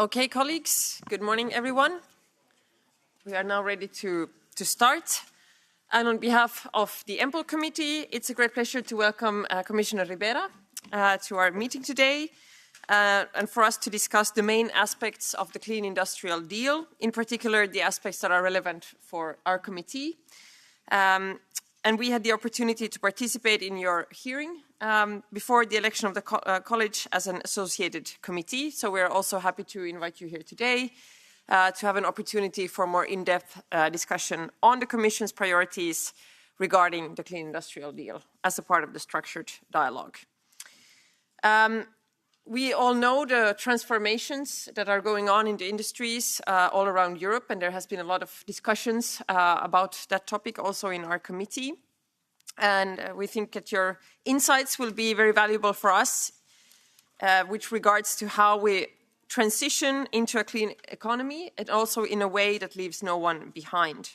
Okay, colleagues, good morning, everyone. We are now ready to start. And on behalf of the EMPL Committee, it's a great pleasure to welcome Commissioner Ribera to our meeting today and for us to discuss the main aspects of the Clean Industrial Deal, in particular the aspects that are relevant for our committee. And we had the opportunity to participate in your hearing before the election of the college as an associated committee. So we're also happy to invite you here today to have an opportunity for more in-depth discussion on the Commission's priorities regarding the Clean Industrial Deal as a part of the structured dialogue. We all know the transformations that are going on in the industries all around Europe, and there has been a lot of discussions about that topic also in our committee. And we think that your insights will be very valuable for us, which regards to how we transition into a clean economy and also in a way that leaves no one behind.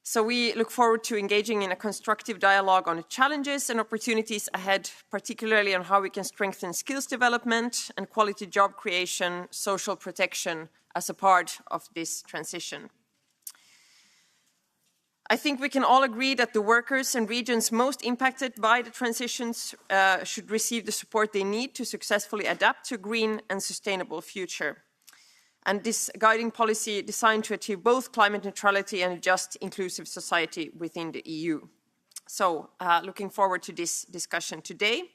So we look forward to engaging in a constructive dialogue on the challenges and opportunities ahead, particularly on how we can strengthen skills development and quality job creation, social protection as a part of this transition. I think we can all agree that the workers and regions most impacted by the transitions should receive the support they need to successfully adapt to a green and sustainable future. And this guiding policy designed to achieve both climate neutrality and a just, inclusive society within the EU. So, looking forward to this discussion today.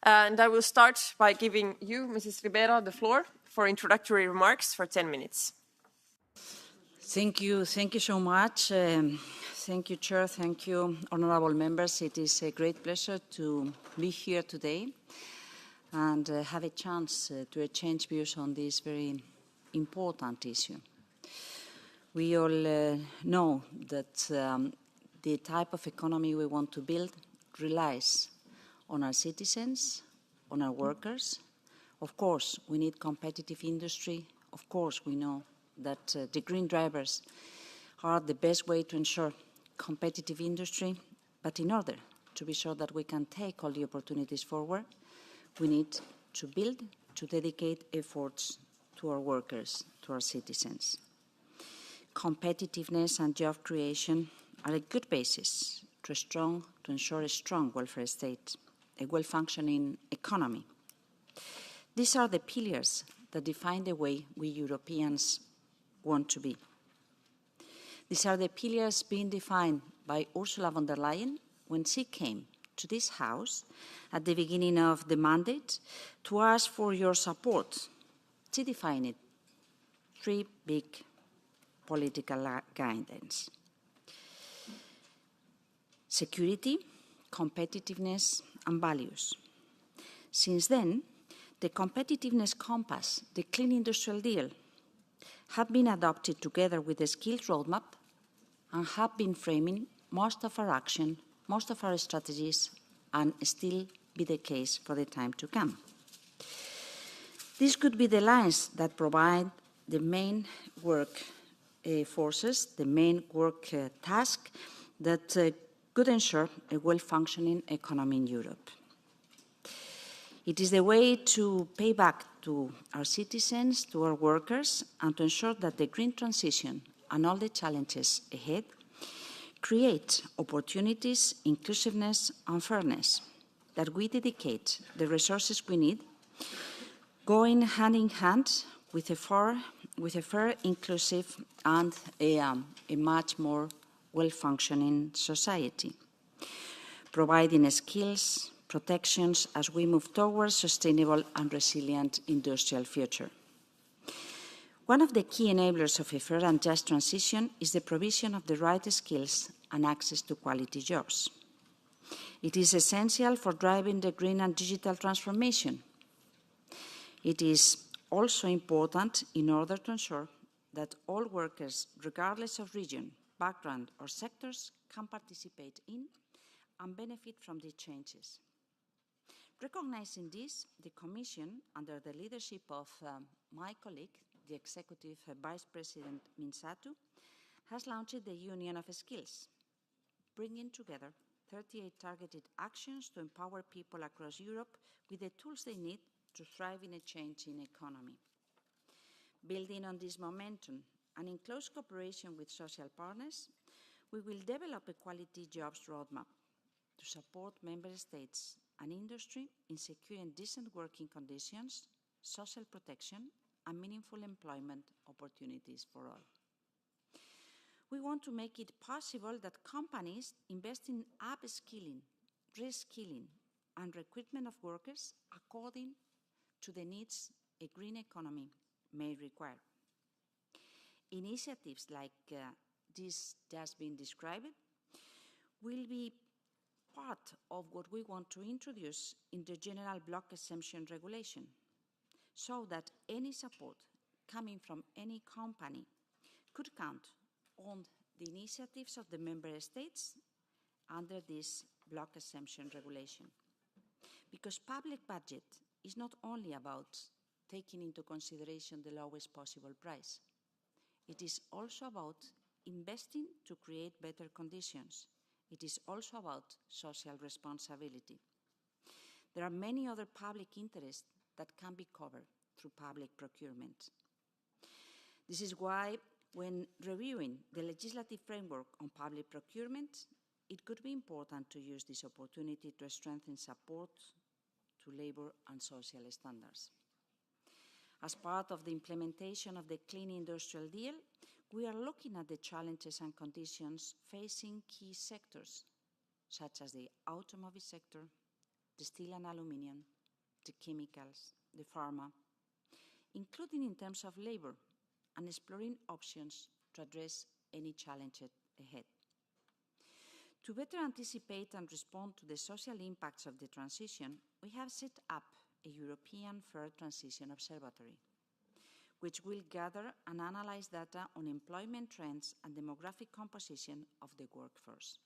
And I will start by giving you, Mrs. Ribera, the floor for introductory remarks for 10 minutes. Thank you so much. Thank you, Chair. Thank you, honourable members. It is a great pleasure to be here today and have a chance to exchange views on this very important issue. We all know that the type of economy we want to build relies on our citizens, on our workers. Of course, we need competitive industry. Of course, we know that the green drivers are the best way to ensure competitive industry, but in order to be sure that we can take all the opportunities forward, we need to build, to dedicate efforts to our workers, to our citizens. Competitiveness and job creation are a good basis to ensure a strong welfare state, a well-functioning economy. These are the pillars that define the way we Europeans want to be. These are the pillars being defined by Ursula von der Leyen when she came to this House at the beginning of the mandate to ask for your support. She defined it, 3 big political guidelines: security, competitiveness, and values. Since then, the competitiveness compass, the Clean Industrial Deal, have been adopted together with the skills roadmap and have been framing most of our action, most of our strategies, and still be the case for the time to come. These could be the lines that provide the main work forces, the main work task that could ensure a well-functioning economy in Europe. It is the way to pay back to our citizens, to our workers, and to ensure that the green transition and all the challenges ahead create opportunities, inclusiveness, and fairness, that we dedicate the resources we need, going hand in hand with a fair, inclusive, and a much more well-functioning society, providing skills, protections as we move towards sustainable and resilient industrial future. One of the key enablers of a fair and just transition is the provision of the right skills and access to quality jobs. It is essential for driving the green and digital transformation. It is also important in order to ensure that all workers, regardless of region, background, or sectors, can participate in and benefit from these changes. Recognizing this, the Commission, under the leadership of my colleague, the Executive Vice President Minsatu, has launched the Union of Skills, bringing together 38 targeted actions to empower people across Europe with the tools they need to thrive in a changing economy. Building on this momentum and in close cooperation with social partners, we will develop a quality jobs roadmap to support member states and industry in securing decent working conditions, social protection, and meaningful employment opportunities for all. We want to make it possible that companies invest in upskilling, reskilling, and recruitment of workers according to the needs a green economy may require. Initiatives like this just been described will be part of what we want to introduce in the General Block Exemption Regulation, so that any support coming from any company could count on the initiatives of the member states under this block exemption regulation. Because public budget is not only about taking into consideration the lowest possible price. It is also about investing to create better conditions. It is also about social responsibility. There are many other public interests that can be covered through public procurement. This is why, when reviewing the legislative framework on public procurement, it could be important to use this opportunity to strengthen support to labour and social standards. As part of the implementation of the Clean Industrial Deal, we are looking at the challenges and conditions facing key sectors, such as the automobile sector, the steel and aluminium, the chemicals, the pharma, including in terms of labour, and exploring options to address any challenge ahead. To better anticipate and respond to the social impacts of the transition, we have set up a European Fair Transition Observatory, which will gather and analyse data on employment trends and demographic composition of the workforce.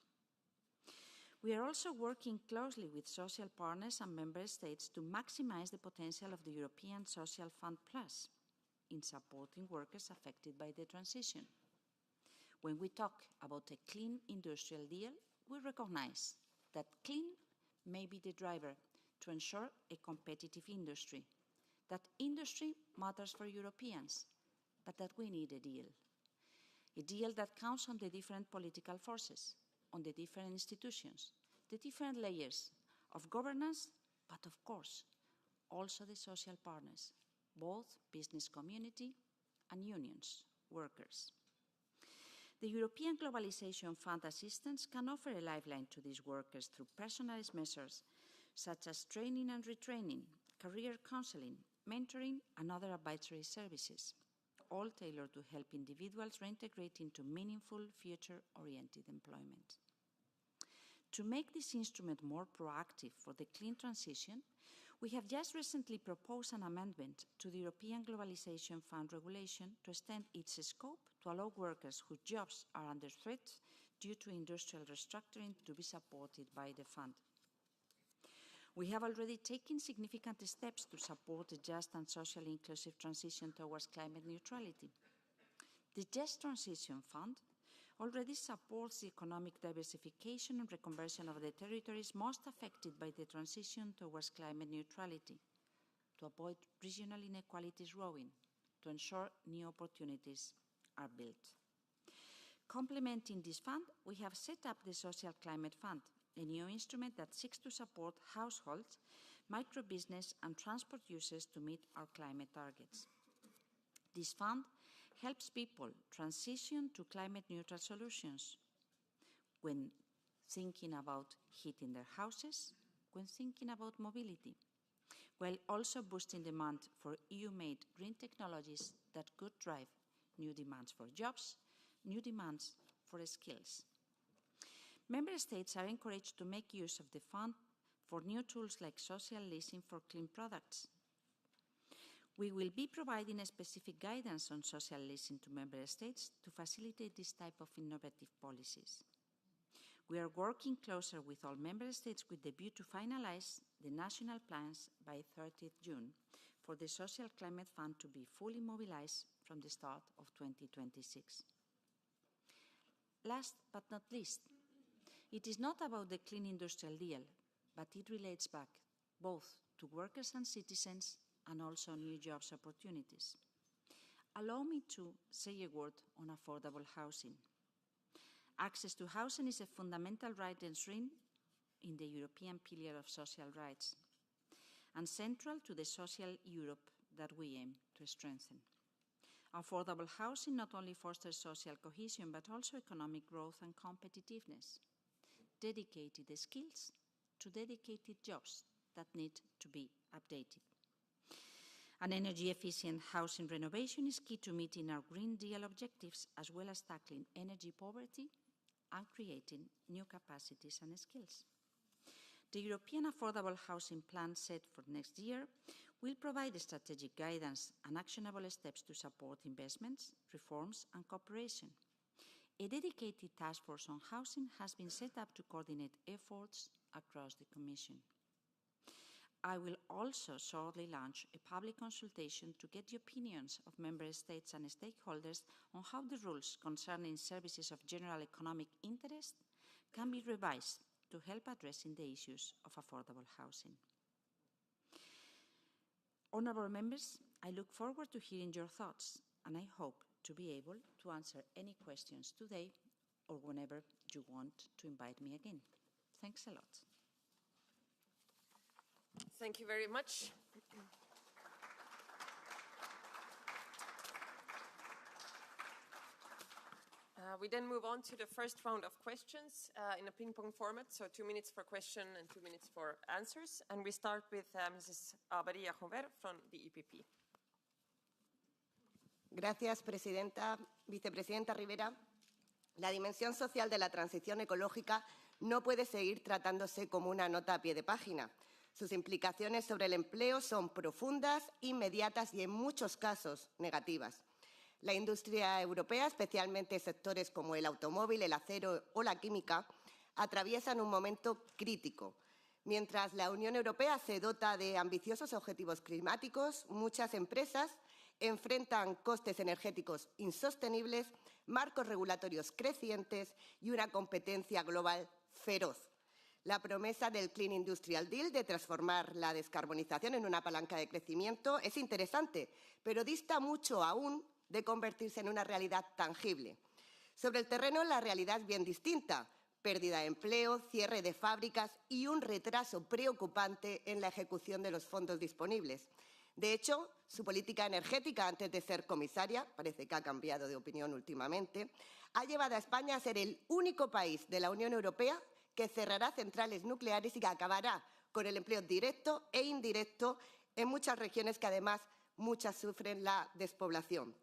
We are also working closely with social partners and member states to maximise the potential of the European Social Fund Plus in supporting workers affected by the transition. When we talk about a clean industrial deal, we recognise that clean may be the driver to ensure a competitive industry, that industry matters for Europeans, but that we need a deal that counts on the different political forces, on the different institutions, the different layers of governance, but of course, also the social partners, both business community and unions, workers. The European Globalisation Fund assistance can offer a lifeline to these workers through personalised measures such as training and retraining, career counselling, mentoring and other advisory services, all tailored to help individuals reintegrate into meaningful, future-oriented employment. To make this instrument more proactive for the clean transition, we have just recently proposed an amendment to the European Globalisation Fund regulation to extend its scope to allow workers whose jobs are under threat due to industrial restructuring to be supported by the fund. We have already taken significant steps to support a just and socially inclusive transition towards climate neutrality. The Just Transition Fund already supports the economic diversification and reconversion of the territories most affected by the transition towards climate neutrality, to avoid regional inequalities growing, to ensure new opportunities are built. Complementing this fund, we have set up the Social Climate Fund, a new instrument that seeks to support households, micro-business and transport users to meet our climate targets. This fund helps people transition to climate-neutral solutions when thinking about heating their houses, when thinking about mobility, while also boosting demand for EU-made green technologies that could drive new demands for jobs, new demands for skills. Member States are encouraged to make use of the fund for new tools like social leasing for clean products. We will be providing a specific guidance on social leasing to Member States to facilitate this type of innovative policies. We are working closer with all Member States with the view to finalise the national plans by 30th June for the Social Climate Fund to be fully mobilised from the start of 2026. Last but not least, it is not about the Clean Industrial Deal, but it relates back both to workers and citizens and also new jobs opportunities. allow me to say a word on affordable housing. Access to housing is a fundamental right enshrined in the European Pillar of Social Rights and central to the social Europe that we aim to strengthen. Affordable housing not only fosters social cohesion, but also economic growth and competitiveness. Dedicated skills to dedicated jobs that need to be updated. An energy-efficient housing renovation is key to meeting our Green Deal objectives, as well as tackling energy poverty and creating new capacities and skills. The European Affordable Housing Plan set for next year will provide strategic guidance and actionable steps to support investments, reforms and cooperation. A dedicated task force on housing has been set up to coordinate efforts across the Commission. I will also shortly launch a public consultation to get the opinions of Member States and stakeholders on how the rules concerning services of general economic interest can be revised to help addressing the issues of affordable housing. Honourable members, I look forward to hearing your thoughts, and I hope to be able to answer any questions today or whenever you want to invite me again. Thanks a lot. Thank you very much. We then move on to the first round of questions in a ping-pong format, so 2 minutes for question and 2 minutes for answers. And we start with Mrs. Maria Jover from the EPP. Gracias, Presidenta. Vicepresidenta Rivera, la dimensión social de la transición ecológica no puede seguir tratándose como una nota a pie de página. Sus implicaciones sobre el empleo son profundas, inmediatas y, en muchos casos, negativas. La industria europea, especialmente sectores como el automóvil, el acero o la química, atraviesan un momento crítico. Mientras la Unión Europea se dota de ambiciosos objetivos climáticos, muchas empresas enfrentan costes energéticos insostenibles, marcos regulatorios crecientes y una competencia global feroz. La promesa del Clean Industrial Deal de transformar la descarbonización en una palanca de crecimiento es interesante, pero dista mucho aún de convertirse en una realidad tangible. Sobre el terreno, la realidad es bien distinta. Pérdida de empleo, cierre de fábricas y un retraso preocupante en la ejecución de los fondos disponibles. De hecho, su política energética, antes de ser comisaria, parece que ha cambiado de opinión últimamente, ha llevado a España a ser el único país de la Unión Europea que cerrará centrales nucleares y que acabará con el empleo directo e indirecto en muchas regiones que, además, muchas sufren la despoblación.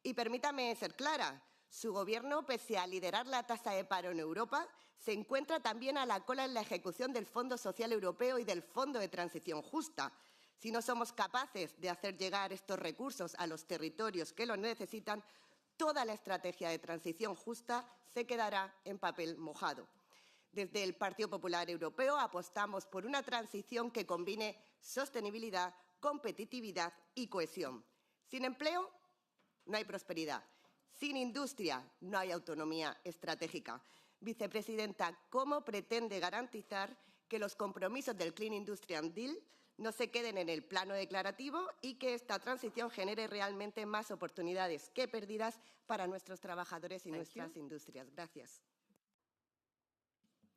Y permítame ser clara, su Gobierno, pese a liderar la tasa de paro en Europa, se encuentra también a la cola en la ejecución del Fondo Social Europeo y del Fondo de Transición Justa. Si no somos capaces de hacer llegar estos recursos a los territorios que los necesitan, toda la estrategia de transición justa se quedará en papel mojado. Desde el Partido Popular Europeo apostamos por una transición que combine sostenibilidad, competitividad y cohesión. Sin empleo, no hay prosperidad. Sin industria, no hay autonomía estratégica. Vicepresidenta, ¿cómo pretende garantizar que los compromisos del Clean Industrial Deal no se queden en el plano declarativo y que esta transición genere realmente más oportunidades que pérdidas para nuestros trabajadores y nuestras industrias? Gracias.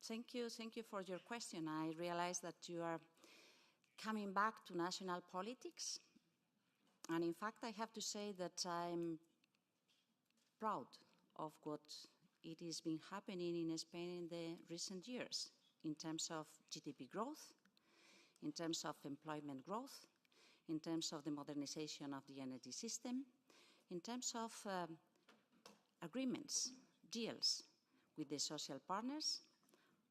Thank you for your question. I realize that you are coming back to national politics. And in fact, I have to say that I'm proud of what it has been happening in Spain in the recent years in terms of GDP growth, in terms of employment growth, in terms of the modernization of the energy system, in terms of agreements, deals with the social partners,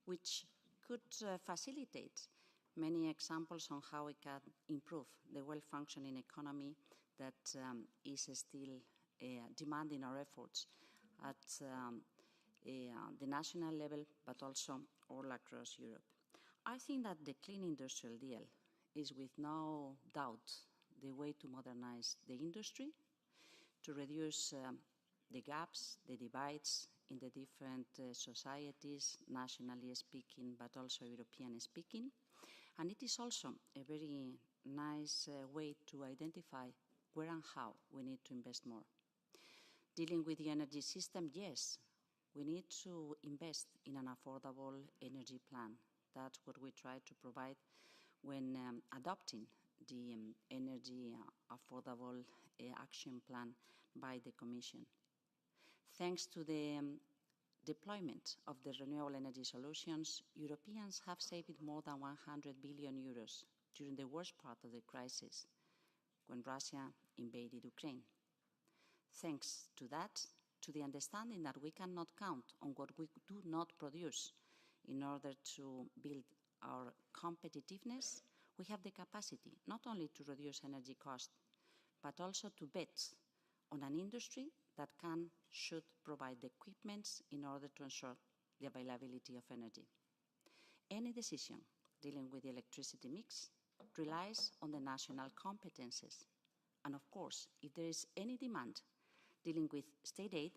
which could facilitate many examples on how we can improve the well-functioning economy that is still demanding our efforts at the national level, but also all across Europe. I think that the Clean Industrial Deal is with no doubt the way to modernize the industry, to reduce the gaps, the divides in the different societies, nationally speaking, but also European speaking. And it is also a very nice way to identify where and how we need to invest more. Dealing with the energy system, yes, we need to invest in an affordable energy plan. That's what we try to provide when adopting the Energy Affordable Action Plan by the Commission. Thanks to the deployment of the renewable energy solutions, Europeans have saved more than 100 billion euros during the worst part of the crisis, when Russia invaded Ukraine. Thanks to that, to the understanding that we cannot count on what we do not produce in order to build our competitiveness, we have the capacity not only to reduce energy costs, but also to bet on an industry that should provide the equipment in order to ensure the availability of energy. Any decision dealing with the electricity mix relies on the national competences. And of course, if there is any demand dealing with state aid,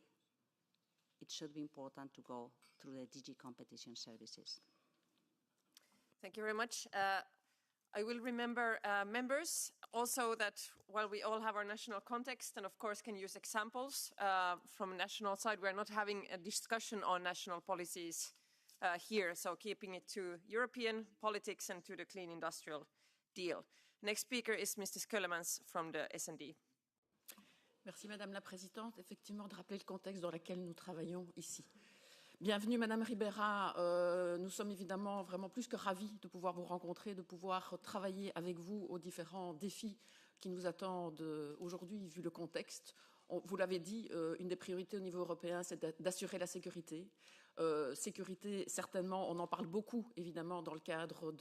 it should be important to go through the DG Competition Services. Thank you very much. I will remember members also that while we all have our national context and of course can use examples from a national side, we're not having a discussion on national policies here, so keeping it to European politics and to the clean industrial deal. Next speaker is Mr. Köllemans from the S&D. Merci Madame la Présidente, effectivement de rappeler le contexte dans lequel nous travaillons ici. Bienvenue Madame Ribera, nous sommes évidemment vraiment plus que ravis de pouvoir vous rencontrer, de pouvoir travailler avec vous aux différents défis qui nous attendent aujourd'hui vu le contexte. Vous l'avez dit, une des priorités au niveau européen, c'est d'assurer la sécurité. Sécurité, certainement, on en parle beaucoup, évidemment, dans le cadre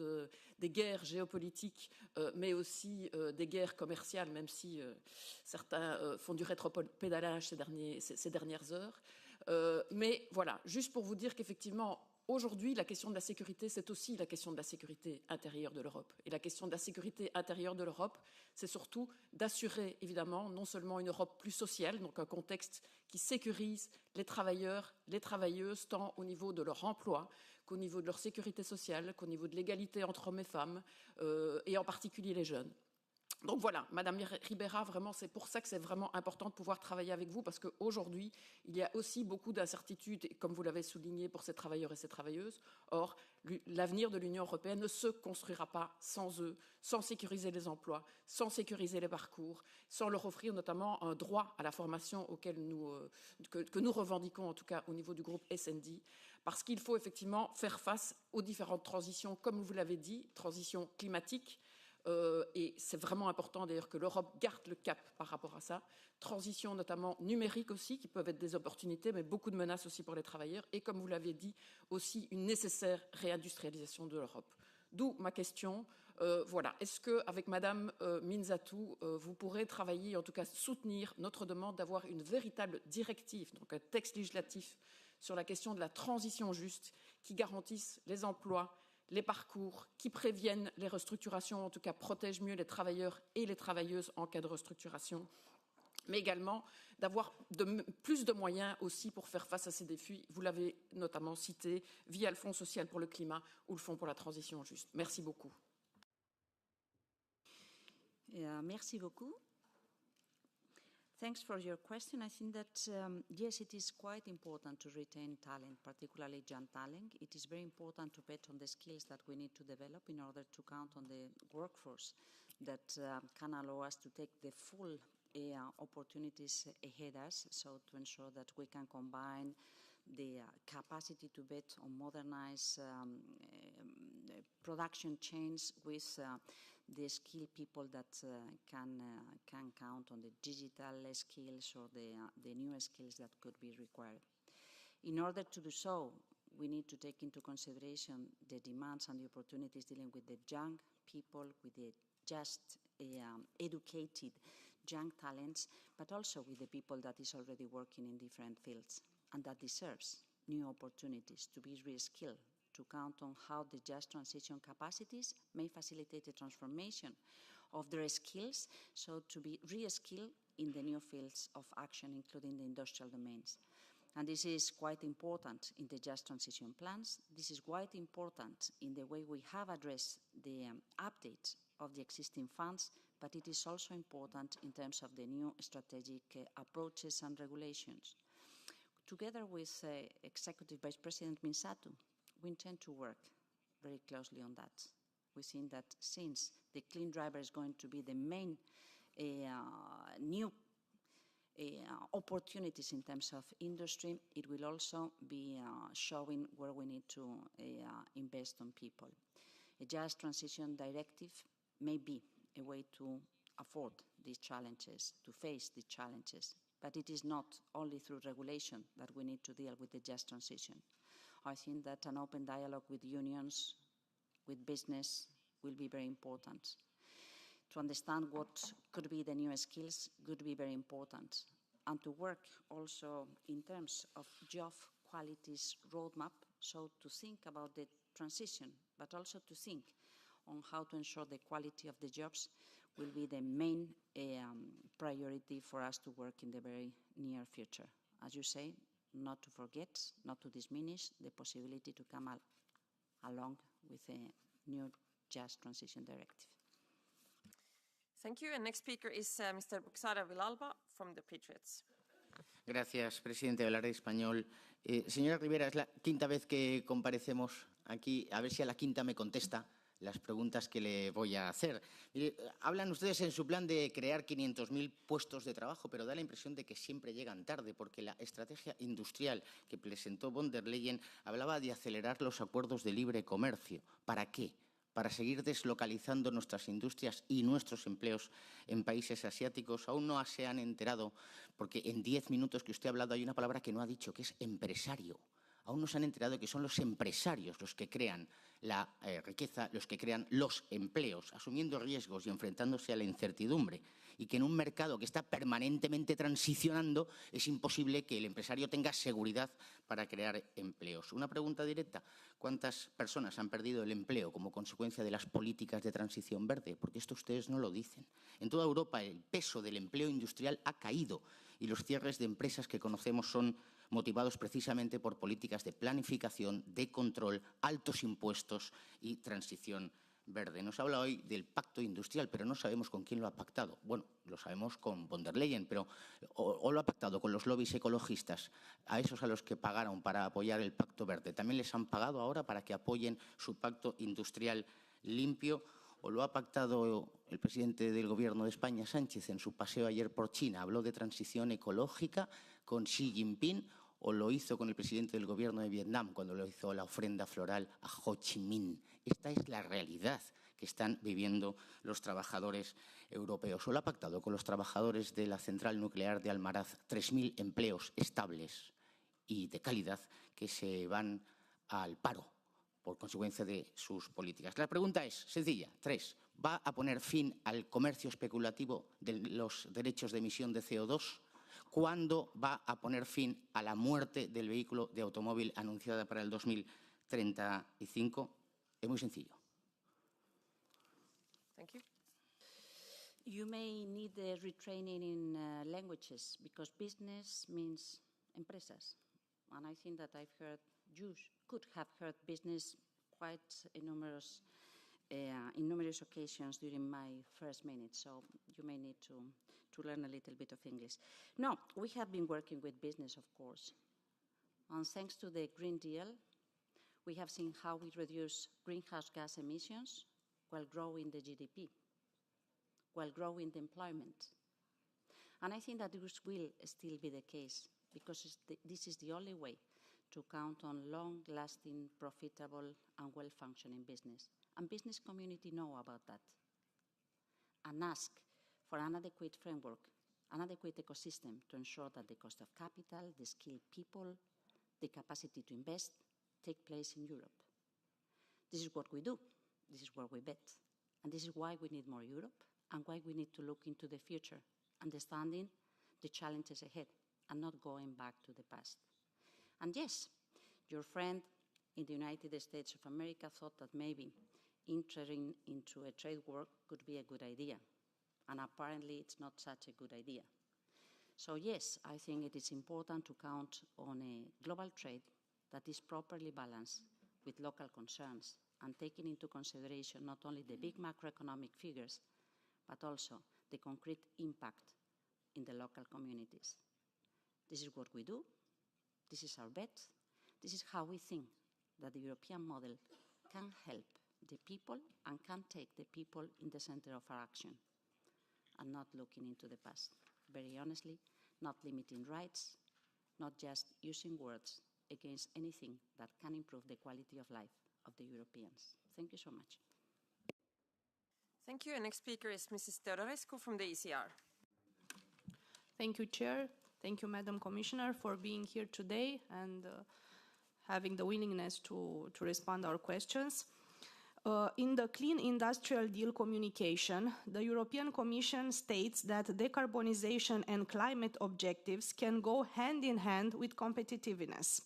des guerres géopolitiques, mais aussi des guerres commerciales, même si certains font du rétropédalage ces dernières heures. Mais voilà, juste pour vous dire qu'effectivement, aujourd'hui, la question de la sécurité, c'est aussi la question de la sécurité intérieure de l'Europe. Et la question de la sécurité intérieure de l'Europe, c'est surtout d'assurer, évidemment, non seulement une Europe plus sociale, donc un contexte qui sécurise les travailleurs, les travailleuses, tant au niveau de leur emploi qu'au niveau de leur sécurité sociale, qu'au niveau de l'égalité entre hommes et femmes, et en particulier les jeunes. Donc voilà, Madame Ribera, vraiment, c'est pour ça que c'est vraiment important de pouvoir travailler avec vous, parce qu'aujourd'hui, il y a aussi beaucoup d'incertitudes, comme vous l'avez souligné, pour ces travailleurs et ces travailleuses. Or, l'avenir de l'Union européenne ne se construira pas sans eux, sans sécuriser les emplois, sans sécuriser les parcours, sans leur offrir notamment un droit à la formation que nous revendiquons, en tout cas au niveau du groupe S&D, parce qu'il faut effectivement faire face aux différentes transitions, comme vous l'avez dit, transition climatique, et c'est vraiment important d'ailleurs que l'Europe garde le cap par rapport à ça. Transition notamment numérique aussi, qui peuvent être des opportunités, mais beaucoup de menaces aussi pour les travailleurs. Et comme vous l'avez dit, aussi une nécessaire réindustrialisation de l'Europe. D'où ma question. Voilà. Est-ce qu'avec Madame Minzatou, vous pourrez travailler, en tout cas soutenir notre demande d'avoir une véritable directive, donc un texte législatif sur la question de la transition juste, qui garantisse les emplois, les parcours, qui préviennent les restructurations, en tout cas protègent mieux les travailleurs et les travailleuses en cas de restructuration, mais également d'avoir plus de moyens aussi pour faire face à ces défis. Vous l'avez notamment cité via le Fonds social pour le climat ou le Fonds pour la transition juste. Merci beaucoup. Merci beaucoup. Thanks for your question. I think that, yes, it is quite important to retain talent, particularly young talent. It is very important to bet on the skills that we need to develop in order to count on the workforce that can allow us to take the full opportunities ahead of us, so to ensure that we can combine the capacity to bet on modernized production chains with the skilled people that can count on the digital skills or the new skills that could be required. In order to do so, we need to take into consideration the demands and the opportunities dealing with the young people, with the just educated young talents, but also with the people that is already working in different fields and that deserves new opportunities to be re-skilled, to count on how the just transition capacities may facilitate the transformation of their skills, so to be re-skilled in the new fields of action, including the industrial domains. And this is quite important in the just transition plans. This is quite important in the way we have addressed the update of the existing funds, but it is also important in terms of the new strategic approaches and regulations. Together with Executive Vice President Misato, we intend to work very closely on that. We think that since the clean driver is going to be the main new opportunities in terms of industry, it will also be showing where we need to invest on people. A just transition directive may be a way to afford these challenges, to face these challenges, but it is not only through regulation that we need to deal with the just transition. I think that an open dialogue with unions, with business, will be very important. To understand what could be the new skills could be very important. And to work also in terms of job qualities roadmap, so to think about the transition, but also to think on how to ensure the quality of the jobs will be the main priority for us to work in the very near future. As you say, not to forget, not to diminish the possibility to come along with a new Just Transition Directive. Thank you. And next speaker is Mr. Buxara Vilalba from the Patriots. Gracias, presidente. Hablaré español. Señora Ribera, es la quinta vez que comparecemos aquí. A ver si a la quinta me contesta las preguntas que le voy a hacer. Mire, hablan ustedes en su plan de crear 500.000 puestos de trabajo, pero da la impresión de que siempre llegan tarde, porque la estrategia industrial que presentó von der Leyen hablaba de acelerar los acuerdos de libre comercio. ¿Para qué? Para seguir deslocalizando nuestras industrias y nuestros empleos en países asiáticos. Aún no se han enterado, porque en 10 minutos que usted ha hablado hay una palabra que no ha dicho, que es empresario. Aún no se han enterado de que son los empresarios los que crean la riqueza, los que crean los empleos, asumiendo riesgos y enfrentándose a la incertidumbre. Y que en un mercado que está permanentemente transicionando es imposible que el empresario tenga seguridad para crear empleos. Una pregunta directa. ¿Cuántas personas han perdido el empleo como consecuencia de las políticas de transición verde? Porque esto ustedes no lo dicen. En toda Europa el peso del empleo industrial ha caído y los cierres de empresas que conocemos son motivados precisamente por políticas de planificación, de control, altos impuestos y transición verde. Nos habla hoy del pacto industrial, pero no sabemos con quién lo ha pactado. Bueno, lo sabemos con von der Leyen, pero o lo ha pactado con los lobbies ecologistas, a esos a los que pagaron para apoyar el pacto verde. También les han pagado ahora para que apoyen su pacto industrial limpio. ¿O lo ha pactado el presidente del Gobierno de España, Sánchez, en su paseo ayer por China? ¿Habló de transición ecológica con Xi Jinping o lo hizo con el presidente del Gobierno de Vietnam cuando le hizo la ofrenda floral a Ho Chi Minh? Esta es la realidad que están viviendo los trabajadores europeos. ¿O lo ha pactado con los trabajadores de la central nuclear de Almaraz? 3.000 empleos estables y de calidad que se van al paro por consecuencia de sus políticas. La pregunta es sencilla, 3. ¿Va a poner fin al comercio especulativo de los derechos de emisión de CO2? ¿Cuándo va a poner fin a la muerte del vehículo de automóvil anunciada para el 2035? Es muy sencillo. Thank you. You may need retraining in languages because business means empresas. And I think that I've heard, you could have heard business quite in numerous occasions during my first minute, so you may need to learn a little bit of English. No, we have been working with business, of course. And thanks to the Green Deal, we have seen how we reduce greenhouse gas emissions while growing the GDP, while growing the employment. And I think that this will still be the case because this is the only way to count on long-lasting, profitable, and well-functioning business. And business community know about that and ask for an adequate framework, an adequate ecosystem to ensure that the cost of capital, the skilled people, the capacity to invest take place in Europe. This is what we do. This is where we bet. And this is why we need more Europe and why we need to look into the future, understanding the challenges ahead and not going back to the past. And yes, your friend in the United States of America thought that maybe entering into a trade war could be a good idea. And apparently it's not such a good idea. So yes, I think it is important to count on a global trade that is properly balanced with local concerns and taking into consideration not only the big macroeconomic figures, but also the concrete impact in the local communities. This is what we do. This is our bet. This is how we think that the European model can help the people and can take the people in the center of our action and not looking into the past. Very honestly, not limiting rights, not just using words against anything that can improve the quality of life of the Europeans. Thank you so much. Thank you. And next speaker is Mrs. Teodorescu from the ECR. Thank you, Chair. Thank you, Madam Commissioner, for being here today and having the willingness to respond to our questions. In the Clean Industrial Deal communication, the European Commission states that decarbonization and climate objectives can go hand in hand with competitiveness.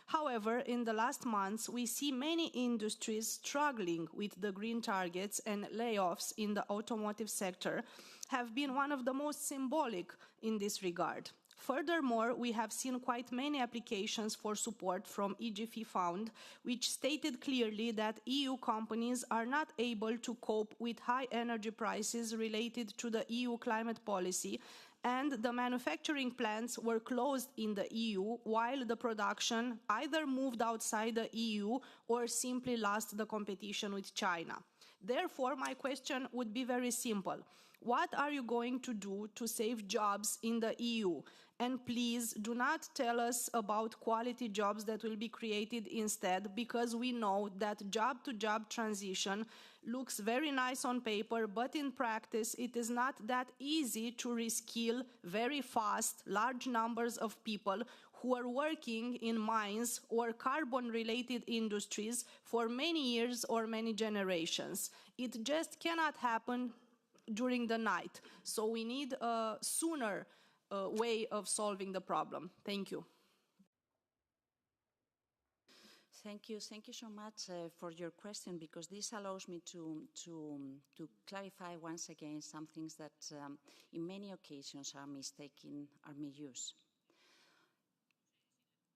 However, in the last months, we see many industries struggling with the green targets, and layoffs in the automotive sector have been one of the most symbolic in this regard. Furthermore, we have seen quite many applications for support from EGF Fund, which stated clearly that EU companies are not able to cope with high energy prices related to the EU climate policy, and the manufacturing plants were closed in the EU while the production either moved outside the EU or simply lost the competition with China. Therefore, my question would be very simple. What are you going to do to save jobs in the EU? And please do not tell us about quality jobs that will be created instead, because we know that job-to-job transition looks very nice on paper, but in practice it is not that easy to reskill very fast large numbers of people who are working in mines or carbon-related industries for many years or many generations. It just cannot happen during the night. So we need a sooner way of solving the problem. Thank you. Thank you so much for your question, because this allows me to clarify once again some things that in many occasions are mistaken, are misused.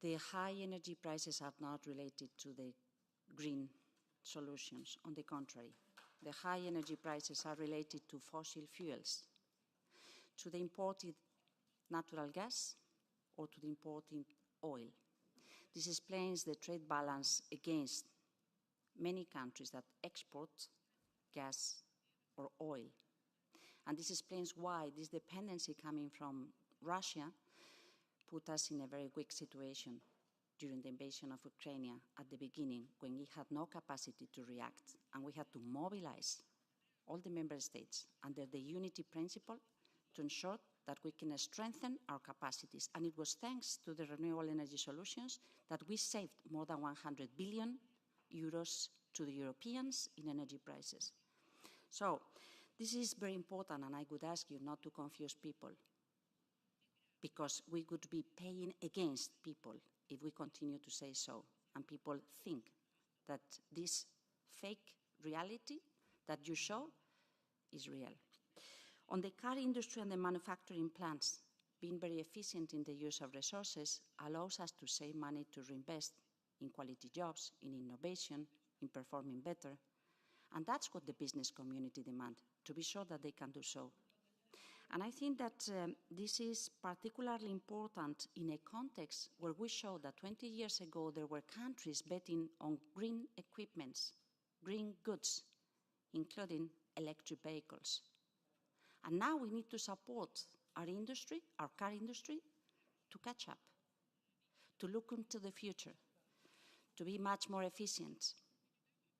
The high energy prices are not related to the green solutions. On the contrary, the high energy prices are related to fossil fuels, to the imported natural gas or to the imported oil. This explains the trade balance against many countries that export gas or oil. And this explains why this dependency coming from Russia put us in a very weak situation during the invasion of Ukraine at the beginning, when we had no capacity to react, and we had to mobilize all the member states under the unity principle to ensure that we can strengthen our capacities. And it was thanks to the renewable energy solutions that we saved more than 100 billion euros to the Europeans in energy prices. So this is very important, and I would ask you not to confuse people, because we would be paying against people if we continue to say so, and people think that this fake reality that you show is real. On the car industry and the manufacturing plants, being very efficient in the use of resources allows us to save money to reinvest in quality jobs, in innovation, in performing better. And that's what the business community demands, to be sure that they can do so. And I think that this is particularly important in a context where we show that 20 years ago there were countries betting on green equipments, green goods, including electric vehicles. And now we need to support our industry, our car industry, to catch up, to look into the future, to be much more efficient.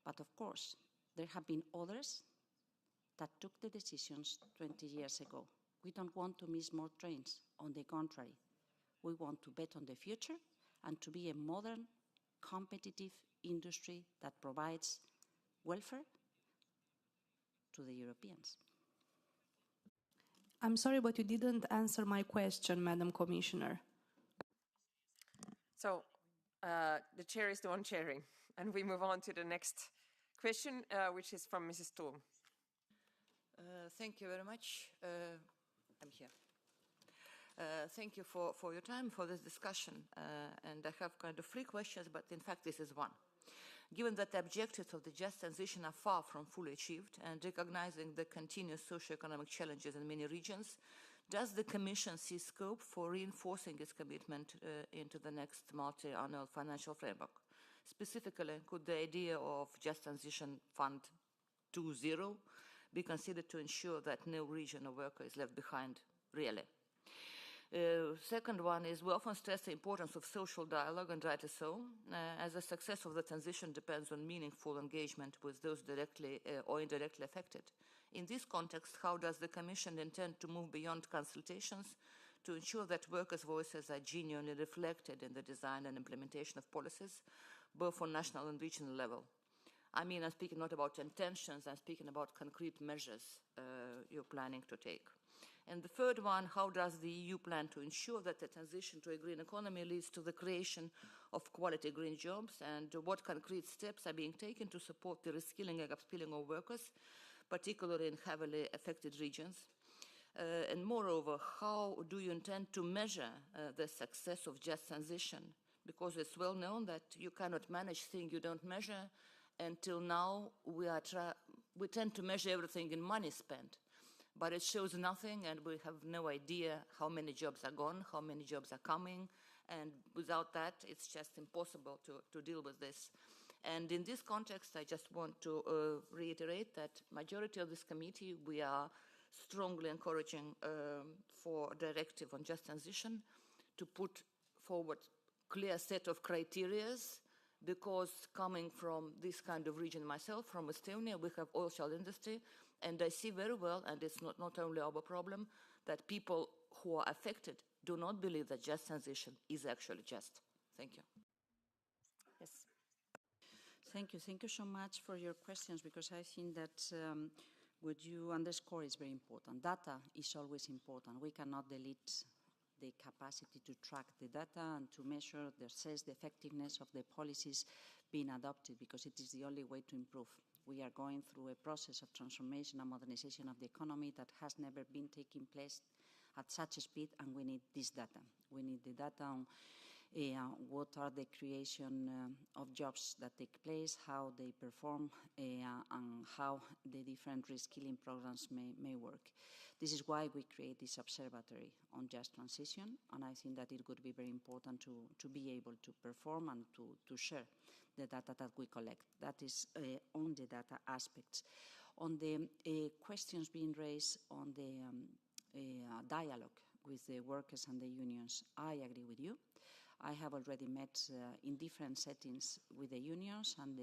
But of course, there have been others that took the decisions 20 years ago. We don't want to miss more trains. On the contrary, we want to bet on the future and to be a modern, competitive industry that provides welfare to the Europeans. I'm sorry, but you didn't answer my question, Madam Commissioner. So the chair is the one chairing, and we move on to the next question, which is from Mrs. Thun. Thank you very much. I'm here. Thank you for your time, for this discussion. And I have kind of three questions, but in fact this is one. Given that the objectives of the just transition are far from fully achieved and recognizing the continuous socio-economic challenges in many regions, does the Commission see scope for reinforcing its commitment into the next multi-annual financial framework? Specifically, could the idea of Just Transition Fund 2.0 be considered to ensure that no region or worker is left behind, really? Second one is, we often stress the importance of social dialogue, and rightly so, as the success of the transition depends on meaningful engagement with those directly or indirectly affected. In this context, how does the Commission intend to move beyond consultations to ensure that workers' voices are genuinely reflected in the design and implementation of policies, both on national and regional level? I mean, I'm speaking not about intentions, I'm speaking about concrete measures you're planning to take. And the third one, how does the EU plan to ensure that the transition to a green economy leads to the creation of quality green jobs, and what concrete steps are being taken to support the reskilling and upskilling of workers, particularly in heavily affected regions? And moreover, how do you intend to measure the success of just transition? Because it's well known that you cannot manage things you don't measure. Until now, we tend to measure everything in money spent. But it shows nothing, and we have no idea how many jobs are gone, how many jobs are coming, and without that, it's just impossible to deal with this. And in this context, I just want to reiterate that majority of this committee, we are strongly encouraging for a directive on just transition to put forward clear set of criteria, because coming from this kind of region myself, from Estonia, we have oil shale industry, and I see very well, and it's not only our problem, that people who are affected do not believe that just transition is actually just. Thank you. Yes. Thank you. Thank you so much for your questions, because I think that what you underscore is very important. Data is always important. We cannot delete the capacity to track the data and to measure, assess the effectiveness of the policies being adopted, because it is the only way to improve. We are going through a process of transformation and modernization of the economy that has never been taking place at such a speed, and we need this data. We need the data on what are the creation of jobs that take place, how they perform, and how the different reskilling programs may work. This is why we create this observatory on just transition, and I think that it would be very important to be able to perform and to share the data that we collect. That is on the data aspects. On the questions being raised on the dialogue with the workers and the unions, I agree with you. I have already met in different settings with the unions and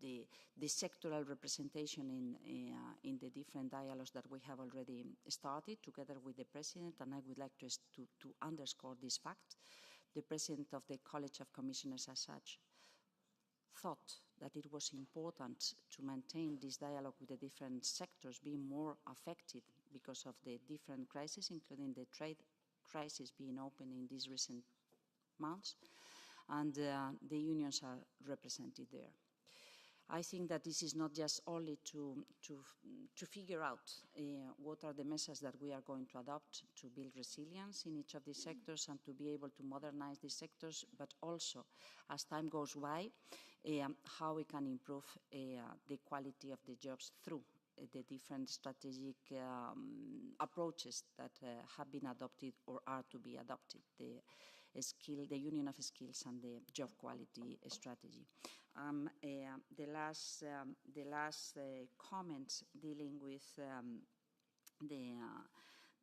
the sectoral representation in the different dialogues that we have already started together with the President, and I would like to underscore this fact. The President of the College of Commissioners as such thought that it was important to maintain this dialogue with the different sectors being more affected because of the different crises, including the trade crisis being open in these recent months, and the unions are represented there. I think that this is not just only to figure out what are the measures that we are going to adopt to build resilience in each of these sectors and to be able to modernize these sectors, but also, as time goes by, how we can improve the quality of the jobs through the different strategic approaches that have been adopted or are to be adopted, the Union of Skills and the job quality strategy. The last comment dealing with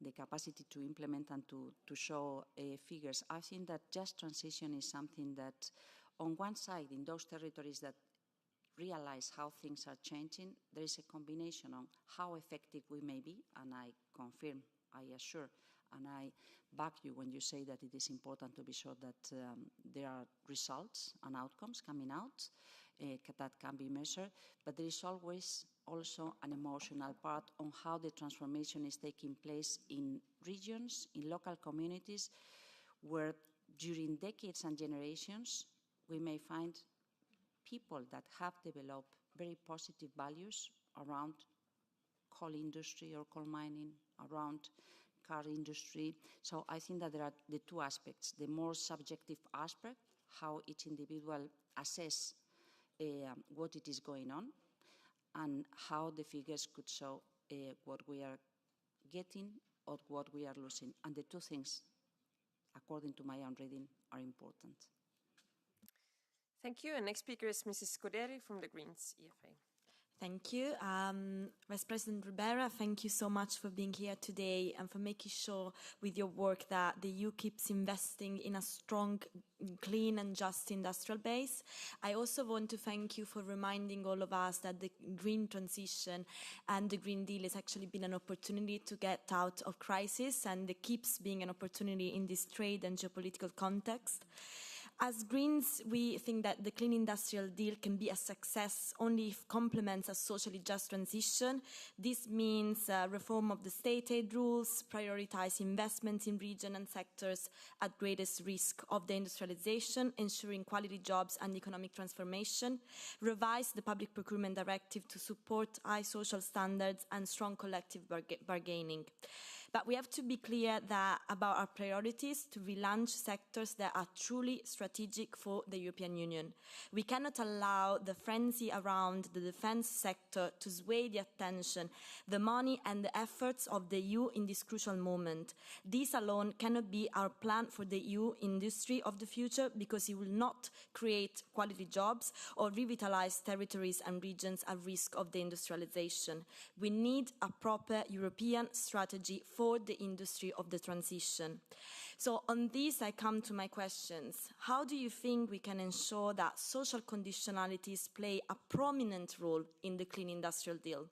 the capacity to implement and to show figures, I think that just transition is something that, on one side, in those territories that realize how things are changing, there is a combination on how effective we may be, and I confirm, I assure, and I back you when you say that it is important to be sure that there are results and outcomes coming out that can be measured, but there is always also an emotional part on how the transformation is taking place in regions, in local communities, where during decades and generations we may find people that have developed very positive values around coal industry or coal mining, around car industry. So I think that there are the two aspects, the more subjective aspect, how each individual assess what it is going on and how the figures could show what we are getting or what we are losing. And the two things, according to my own reading, are important. Thank you. And next speaker is Mrs. Scuderi from the Greens EFA. Thank you. Vice President Ribera, thank you so much for being here today and for making sure with your work that the EU keeps investing in a strong, clean and just industrial base. I also want to thank you for reminding all of us that the green transition and the Green Deal has actually been an opportunity to get out of crisis, and it keeps being an opportunity in this trade and geopolitical context. As Greens, we think that the Clean Industrial Deal can be a success only if it complements a socially just transition. This means reform of the state aid rules, prioritize investments in regions and sectors at greatest risk of deindustrialization, ensuring quality jobs and economic transformation, revise the Public Procurement Directive to support high social standards and strong collective bargaining. But we have to be clear about our priorities to relaunch sectors that are truly strategic for the European Union. We cannot allow the frenzy around the defence sector to sway the attention, the money and the efforts of the EU in this crucial moment. This alone cannot be our plan for the EU industry of the future, because it will not create quality jobs or revitalise territories and regions at risk of deindustrialisation. We need a proper European strategy for the industry of the transition. So on this, I come to my questions. How do you think we can ensure that social conditionalities play a prominent role in the Clean Industrial Deal?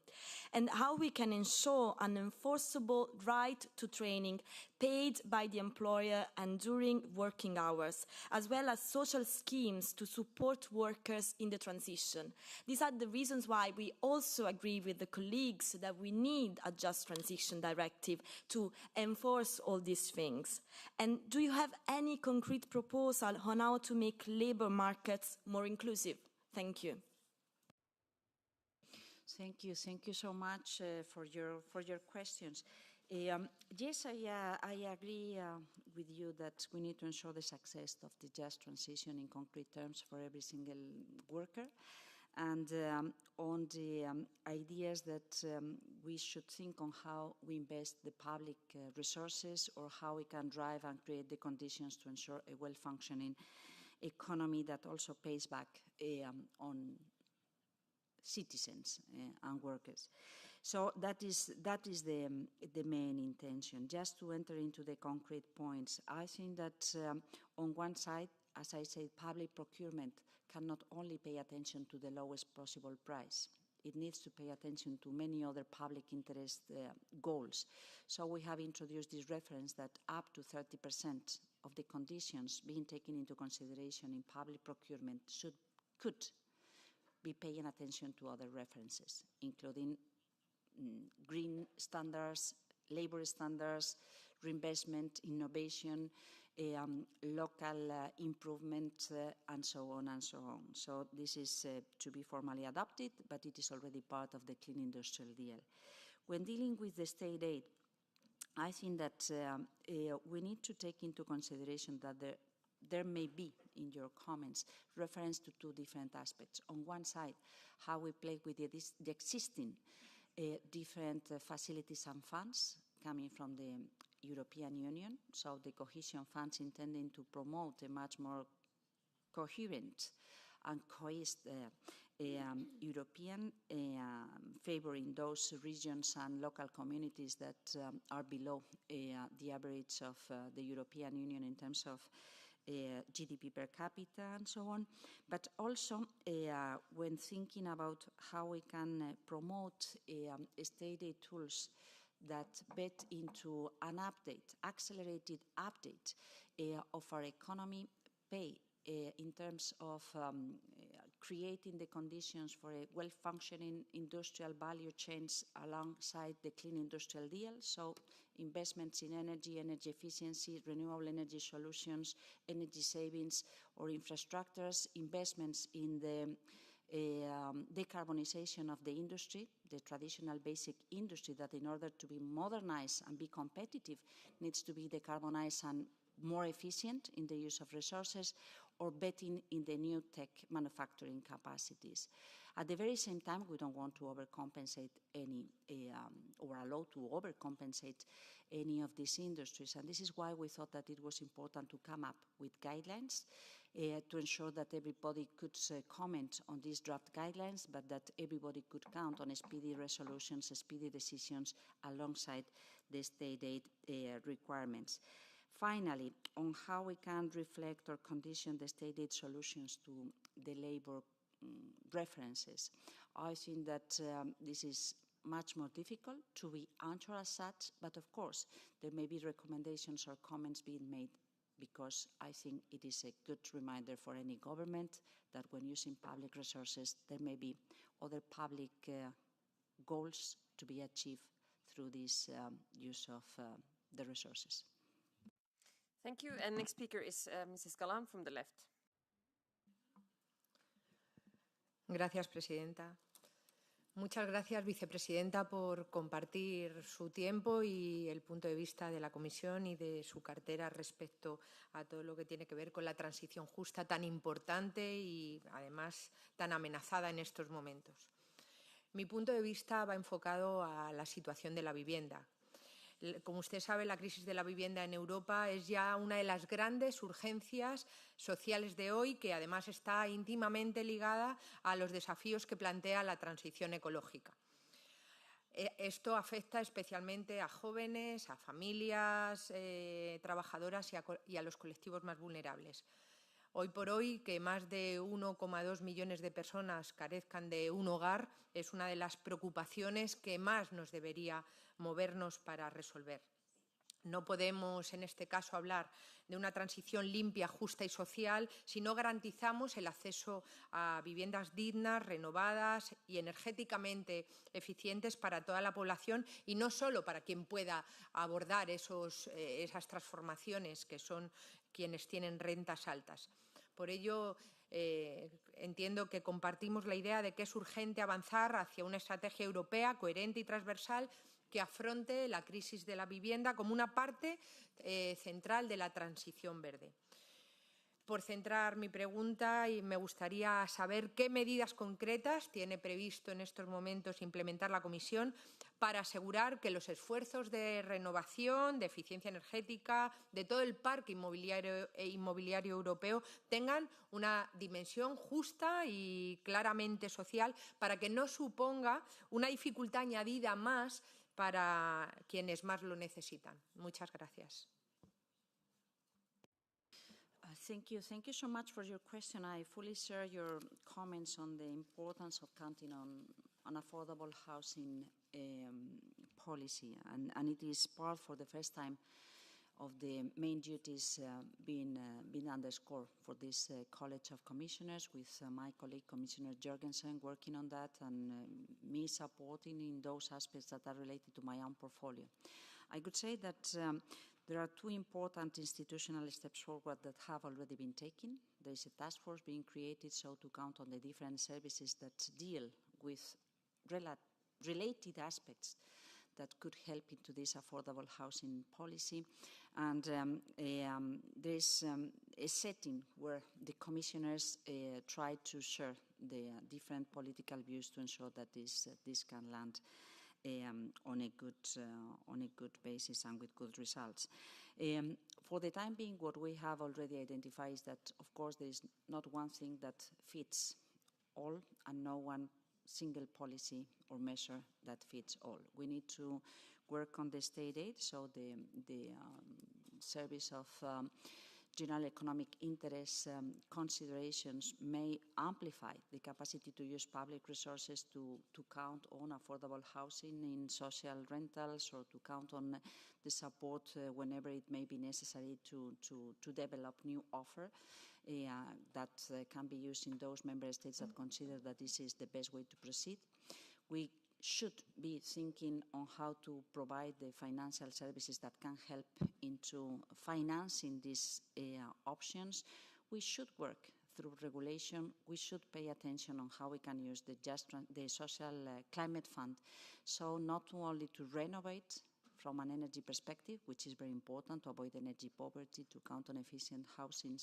And how we can ensure an enforceable right to training paid by the employer and during working hours, as well as social schemes to support workers in the transition? These are the reasons why we also agree with the colleagues that we need a Just Transition Directive to enforce all these things. And do you have any concrete proposal on how to make labour markets more inclusive? Thank you. Thank you so much for your questions. Yes, I agree with you that we need to ensure the success of the just transition in concrete terms for every single worker. And on the ideas that we should think on how we invest the public resources, or how we can drive and create the conditions to ensure a well-functioning economy that also pays back on citizens and workers. So that is the main intention. Just to enter into the concrete points, I think that on one side, as I said, public procurement cannot only pay attention to the lowest possible price. It needs to pay attention to many other public interest goals. So we have introduced this reference that up to 30% of the conditions being taken into consideration in public procurement could be paying attention to other references, including green standards, labour standards, reinvestment, innovation, local improvement, and so on and so on. So this is to be formally adopted, but it is already part of the Clean Industrial Deal. When dealing with the state aid, I think that we need to take into consideration that there may be, in your comments, reference to two different aspects. On one side, how we play with the existing different facilities and funds coming from the European Union, so the cohesion funds intending to promote a much more coherent and cohesed European, favouring those regions and local communities that are below the average of the European Union in terms of GDP per capita and so on, but also when thinking about how we can promote state aid tools that bet into an accelerated update of our economy pay in terms of creating the conditions for a well-functioning industrial value chains alongside the Clean Industrial Deal, so investments in energy, energy efficiency, renewable energy solutions, energy savings or infrastructures, investments in the decarbonization of the industry, the traditional basic industry that in order to be modernized and be competitive needs to be decarbonized and more efficient in the use of resources, or betting in the new tech manufacturing capacities. At the very same time, we don't want to overcompensate any, or allow to overcompensate any of these industries. And this is why we thought that it was important to come up with guidelines to ensure that everybody could comment on these draft guidelines, but that everybody could count on speedy resolutions, speedy decisions alongside the state aid requirements. Finally, on how we can reflect or condition the state aid solutions to the labor references, I think that this is much more difficult to be answered as such, but of course there may be recommendations or comments being made, because I think it is a good reminder for any government that when using public resources, there may be other public goals to be achieved through this use of the resources. Thank you. And next speaker is Mrs. Galan from the left. Gracias, Presidenta. Muchas gracias, Vicepresidenta, por compartir su tiempo y el punto de vista de la Comisión y de su cartera respecto a todo lo que tiene que ver con la transición justa tan importante y, además, tan amenazada en estos momentos. Mi punto de vista va enfocado a la situación de la vivienda. Como usted sabe, la crisis de la vivienda en Europa es ya una de las grandes urgencias sociales de hoy, que además está íntimamente ligada a los desafíos que plantea la transición ecológica. Esto afecta especialmente a jóvenes, a familias trabajadoras y a los colectivos más vulnerables. Hoy por hoy, que más de 1,2 millones de personas carezcan de un hogar es una de las preocupaciones que más nos debería movernos para resolver. No podemos, en este caso, hablar de una transición limpia, justa y social si no garantizamos el acceso a viviendas dignas, renovadas y energéticamente eficientes para toda la población, y no solo para quien pueda abordar esas transformaciones, que son quienes tienen rentas altas. Por ello, entiendo que compartimos la idea de que es urgente avanzar hacia una estrategia europea coherente y transversal que afronte la crisis de la vivienda como una parte central de la transición verde. Por centrar mi pregunta, me gustaría saber qué medidas concretas tiene previsto en estos momentos implementar la Comisión para asegurar que los esfuerzos de renovación, de eficiencia energética, de todo el parque inmobiliario europeo tengan una dimensión justa y claramente social, para que no suponga una dificultad añadida más para quienes más lo necesitan. Muchas gracias. Thank you. Thank you so much for your question. I fully share your comments on the importance of counting on affordable housing policy, and it is part, for the first time, of the main duties being underscored for this College of Commissioners, with my colleague Commissioner Jørgensen working on that, and me supporting in those aspects that are related to my own portfolio. I could say that there are two important institutional steps forward that have already been taken. There is a task force being created so to count on the different services that deal with related aspects that could help into this affordable housing policy. And there is a setting where the commissioners try to share the different political views to ensure that this can land on a good basis and with good results. For the time being, what we have already identified is that, of course, there is not one thing that fits all, and no one single policy or measure that fits all. We need to work on the state aid, so the service of general economic interest considerations may amplify the capacity to use public resources to count on affordable housing in social rentals, or to count on the support whenever it may be necessary to develop new offer that can be used in those member states that consider that this is the best way to proceed. We should be thinking on how to provide the financial services that can help into financing these options. We should work through regulation. We should pay attention on how we can use the social climate fund, so not only to renovate from an energy perspective, which is very important to avoid energy poverty, to count on efficient housing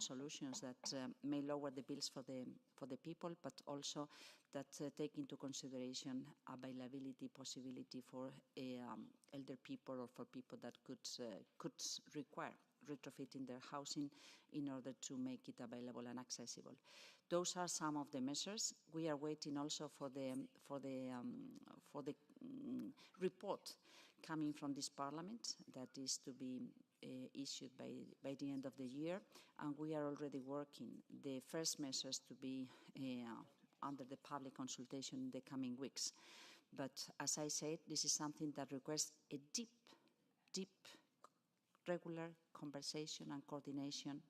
solutions that may lower the bills for the people, but also that take into consideration availability possibility for elder people or for people that could require retrofitting their housing in order to make it available and accessible. Those are some of the measures. We are waiting also for the report coming from this Parliament that is to be issued by the end of the year, and we are already working the first measures to be under the public consultation in the coming weeks. But as I said, this is something that requires a deep, regular conversation and coordination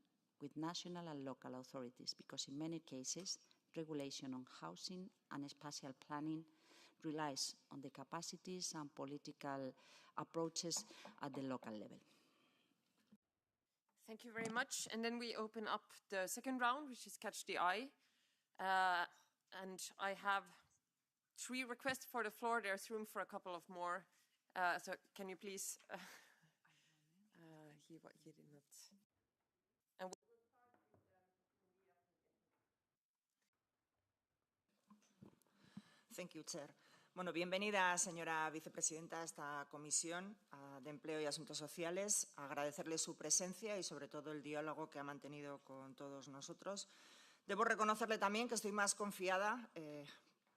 with national and local authorities, because in many cases, regulation on housing and spatial planning relies on the capacities and political approaches at the local level. Thank you very much. And then we open up the second round, which is Catch the Eye. And I have 3 requests for the floor. There's room for a couple of more. So can you please... he did not... And we'll start with Thank you, Chair. Bueno, bienvenida, señora vicepresidenta, a esta Comisión de Empleo y Asuntos Sociales. Agradecerle su presencia y, sobre todo, el diálogo que ha mantenido con todos nosotros. Debo reconocerle también que estoy más confiada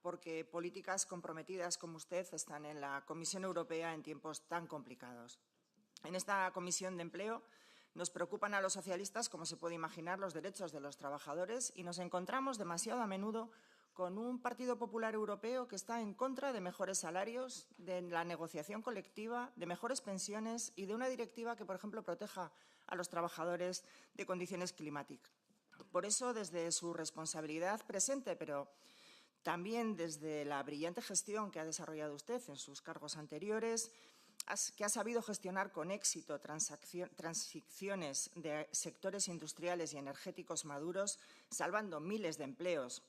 porque políticas comprometidas como usted están en la Comisión Europea en tiempos tan complicados. En esta Comisión de Empleo nos preocupan a los socialistas, como se puede imaginar, los derechos de los trabajadores y nos encontramos demasiado a menudo con un Partido Popular Europeo que está en contra de mejores salarios, de la negociación colectiva, de mejores pensiones y de una directiva que, por ejemplo, proteja a los trabajadores de condiciones climáticas. Por eso, desde su responsabilidad presente, pero también desde la brillante gestión que ha desarrollado usted en sus cargos anteriores, que ha sabido gestionar con éxito transiciones de sectores industriales y energéticos maduros, salvando miles de empleos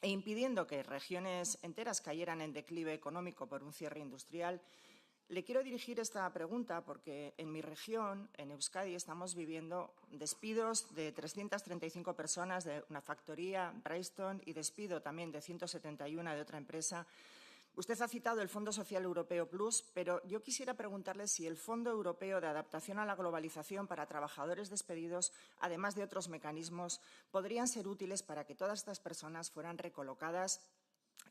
e impidiendo que regiones enteras cayeran en declive económico por un cierre industrial, le quiero dirigir esta pregunta porque en mi región, en Euskadi, estamos viviendo despidos de 335 personas de una factoría, Bristol, y despido también de 171 de otra empresa. Usted ha citado el Fondo Social Europeo Plus, pero yo quisiera preguntarle si el Fondo Europeo de Adaptación a la Globalización para trabajadores despedidos, además de otros mecanismos, podrían ser útiles para que todas estas personas fueran recolocadas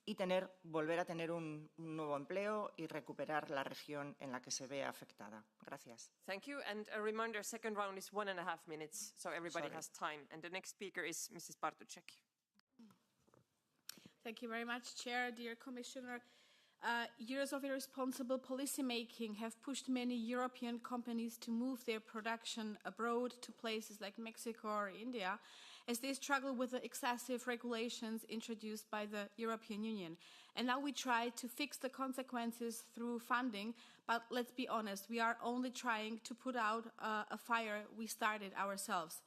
y volver a tener un nuevo empleo y recuperar la región en la que se ve afectada. Gracias. Thank you. And a reminder, second round is 1.5 minutes, so everybody has time. And the next speaker is Mrs. Bartuszek. Thank you very much, Chair, dear Commissioner. Years of irresponsible policymaking have pushed many European companies to move their production abroad to places like Mexico or India, as they struggle with the excessive regulations introduced by the European Union. And now we try to fix the consequences through funding, but let's be honest, we are only trying to put out a fire we started ourselves.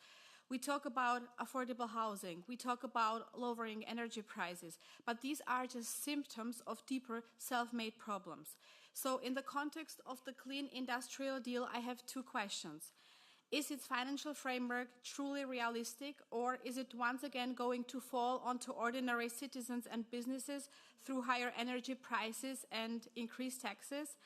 We talk about affordable housing, we talk about lowering energy prices, but these are just symptoms of deeper self-made problems. So in the context of the Clean Industrial Deal, I have 2 questions. Is its financial framework truly realistic, or is it once again going to fall onto ordinary citizens and businesses through higher energy prices and increased taxes?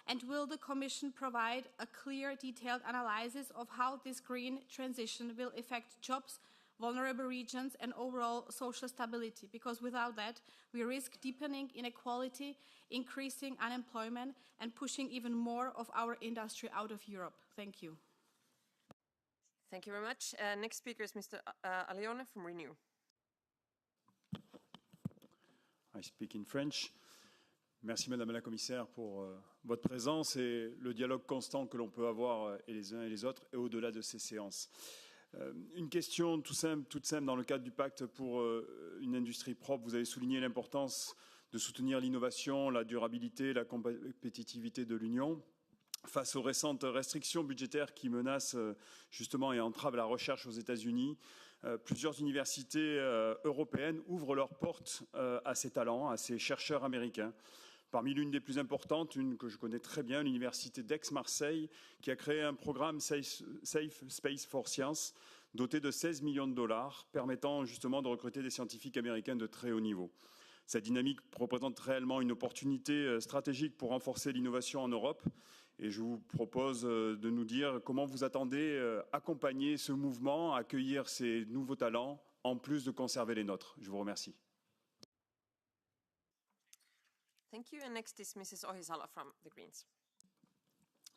And will the Commission provide a clear, detailed analysis of how this green transition will affect jobs, vulnerable regions and overall social stability? Because without that, we risk deepening inequality, increasing unemployment and pushing even more of our industry out of Europe. Thank you. Thank you very much. Next speaker is Mr. Alione from Renew. I speak in French. Merci Madame la Commissaire pour votre présence et le dialogue constant que l'on peut avoir et les uns et les autres et au-delà de ces séances. Une question toute simple dans le cadre du pacte pour une industrie propre. Vous avez souligné l'importance de soutenir l'innovation, la durabilité, la compétitivité de l'Union. Face aux récentes restrictions budgétaires qui menacent justement et entravent la recherche aux États-Unis, plusieurs universités européennes ouvrent leurs portes à ces talents, à ces chercheurs américains. Parmi l'une des plus importantes, une que je connais très bien, l'université d'Aix-Marseille, qui a créé un programme Safe Space for Science, doté de 16 millions de dollars, permettant justement de recruter des scientifiques américains de très haut niveau. Cette dynamique représente réellement une opportunité stratégique pour renforcer l'innovation en Europe. Et je vous propose de nous dire comment vous attendez accompagner ce mouvement, accueillir ces nouveaux talents, en plus de conserver les nôtres. Je vous remercie. Thank you. And next is Mrs. Ohisalo from the Greens.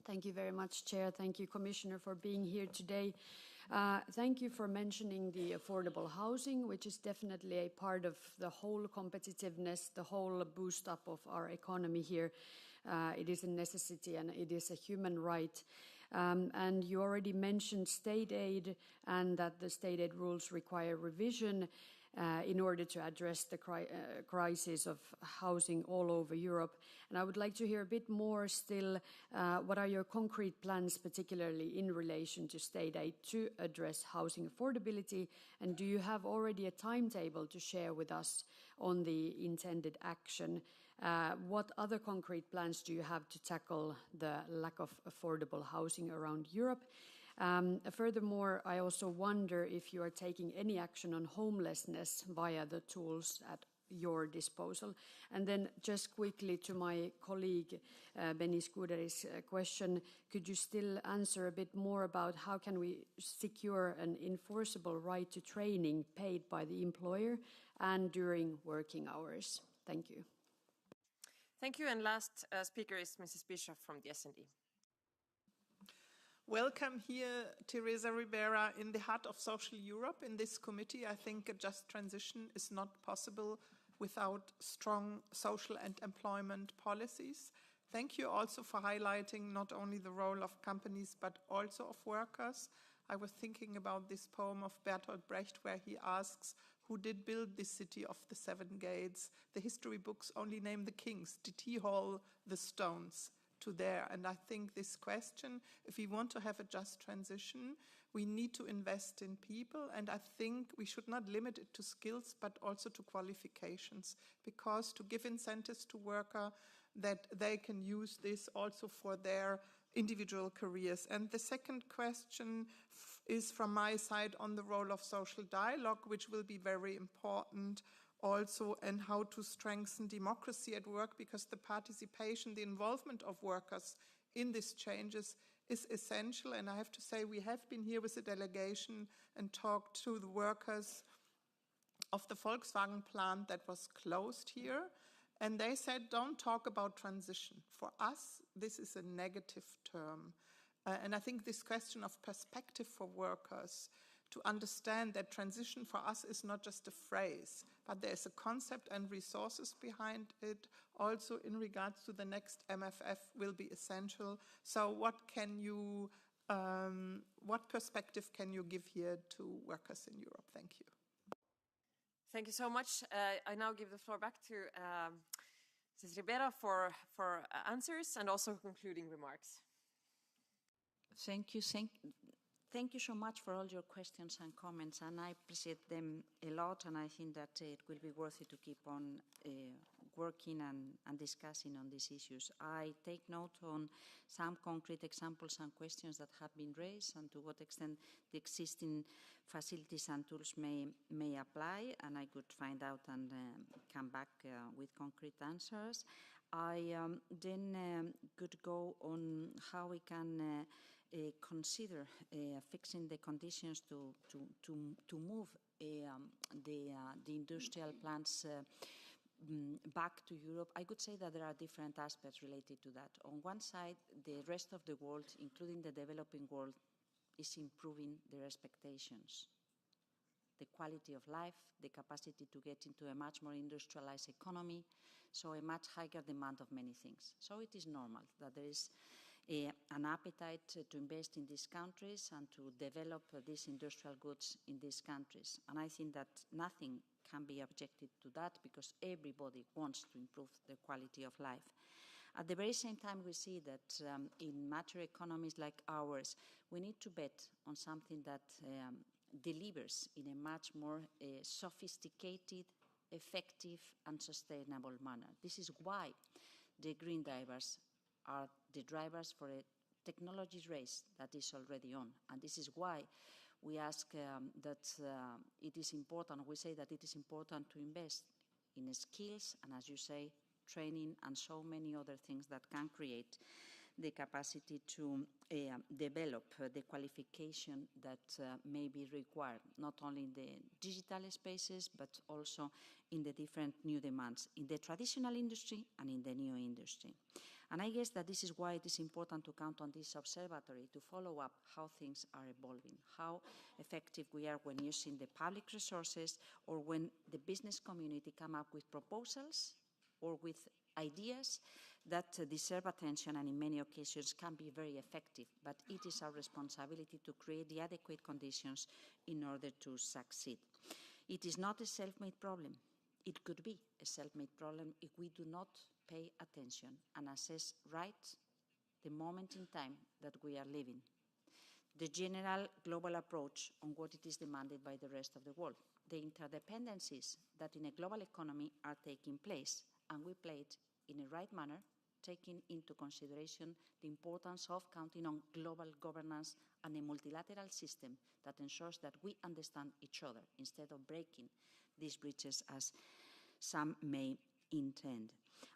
Thank you very much, Chair. Thank you, Commissioner, for being here today. Thank you for mentioning the affordable housing, which is definitely a part of the whole competitiveness, the whole boost up of our economy here. It is a necessity and it is a human right. And you already mentioned state aid and that the state aid rules require revision in order to address the crisis of housing all over Europe. And I would like to hear a bit more still, what are your concrete plans, particularly in relation to state aid to address housing affordability? And do you have already a timetable to share with us on the intended action? What other concrete plans do you have to tackle the lack of affordable housing around Europe? Furthermore, I also wonder if you are taking any action on homelessness via the tools at your disposal. And then just quickly to my colleague Benny Skuderi's question, could you still answer a bit more about how can we secure an enforceable right to training paid by the employer and during working hours? Thank you. Thank you. And last speaker is Mrs. Bischoff from the S&D. Welcome here, Teresa Ribera, in the heart of social Europe. In this committee, I think a just transition is not possible without strong social and employment policies. Thank you also for highlighting not only the role of companies, but also of workers. I was thinking about this poem of Bertolt Brecht, where he asks, who did build this city of the seven gates? The history books only name the kings. Did he haul the stones to there? And I think this question, if we want to have a just transition, we need to invest in people. And I think we should not limit it to skills, but also to qualifications, because to give incentives to workers that they can use this also for their individual careers. And the second question is from my side on the role of social dialogue, which will be very important also, and how to strengthen democracy at work, because the participation, the involvement of workers in these changes is essential. And I have to say, we have been here with a delegation and talked to the workers of the Volkswagen plant that was closed here. And they said, don't talk about transition. For us, this is a negative term. And I think this question of perspective for workers, to understand that transition for us is not just a phrase, but there's a concept and resources behind it. Also in regards to the next MFF will be essential. So what perspective can you give here to workers in Europe? Thank you. Thank you so much. I now give the floor back to Mrs. Ribera for answers and also concluding remarks. Thank you. Thank you so much for all your questions and comments, and I appreciate them a lot, and I think that it will be worth it to keep on working and discussing on these issues. I take note on some concrete examples and questions that have been raised and to what extent the existing facilities and tools may apply, and I could find out and come back with concrete answers. I then could go on how we can consider fixing the conditions to move the industrial plants back to Europe. I could say that there are different aspects related to that. On one side, the rest of the world, including the developing world, is improving their expectations. The quality of life, the capacity to get into a much more industrialized economy, so a much higher demand of many things. So it is normal that there is an appetite to invest in these countries and to develop these industrial goods in these countries. And I think that nothing can be objected to that because everybody wants to improve the quality of life. At the very same time, we see that in mature economies like ours, we need to bet on something that delivers in a much more sophisticated, effective and sustainable manner. This is why the green drivers are the drivers for a technology race that is already on. And this is why we ask that it is important, we say that it is important to invest in skills and, as you say, training and so many other things that can create the capacity to develop the qualification that may be required, not only in the digital spaces, but also in the different new demands, in the traditional industry and in the new industry. And I guess that this is why it is important to count on this observatory to follow up how things are evolving, how effective we are when using the public resources or when the business community come up with proposals or with ideas that deserve attention and in many occasions can be very effective, but it is our responsibility to create the adequate conditions in order to succeed. It is not a self-made problem. It could be a self-made problem if we do not pay attention and assess right the moment in time that we are living. The general global approach on what it is demanded by the rest of the world, the interdependencies that in a global economy are taking place, and we play it in a right manner, taking into consideration the importance of counting on global governance and a multilateral system that ensures that we understand each other instead of breaking these bridges as some may intend.